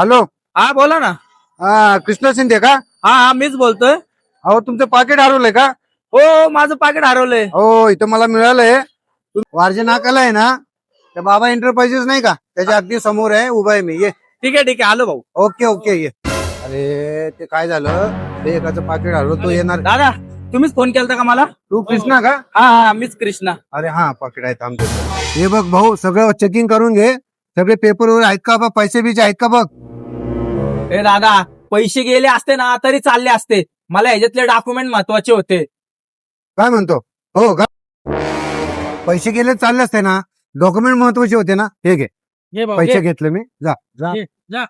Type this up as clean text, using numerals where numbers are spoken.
Hello. हा बोला ना. कृष्णा शिंदे का? हा मीच बोलतोय. अहो तुमचं पाकिट हरवलंय का? हो माझं पाकिट हरवलंय. हो इथं मला मिळालंय. वारजे नाकाला आहे ना, त्या बाबा एंटरप्राइजेस नाही का, त्याच्या अगदी समोर आहे, उभा आहे मी. ये. ठीक आहे आलो भाऊ. ओके ओके ये. अरे ते काय झालं, ते एकाचं पाकिट हरवलं, तो येणार. दादा तुम्हीच फोन केलता का मला? तू कृष्णा का? हा मीच कृष्णा. अरे हा पाकिट आहे थांबतो. हे बघ भाऊ, सगळं चेकिंग करून घे. सगळे पेपर वगैरे आहेत का बघ, पैसे बिचे आहेत का बघ. ए दादा पैसे गेले असते ना तरी चालले असते. मला ह्याच्यातले डॉक्युमेंट महत्वाचे होते. काय म्हणतो? हो का? पैसे गेले चालले असते ना, डॉक्युमेंट महत्वाचे होते ना. हे घे, घे भाऊ, पैसे घे. घेतले मी. जा जा. जा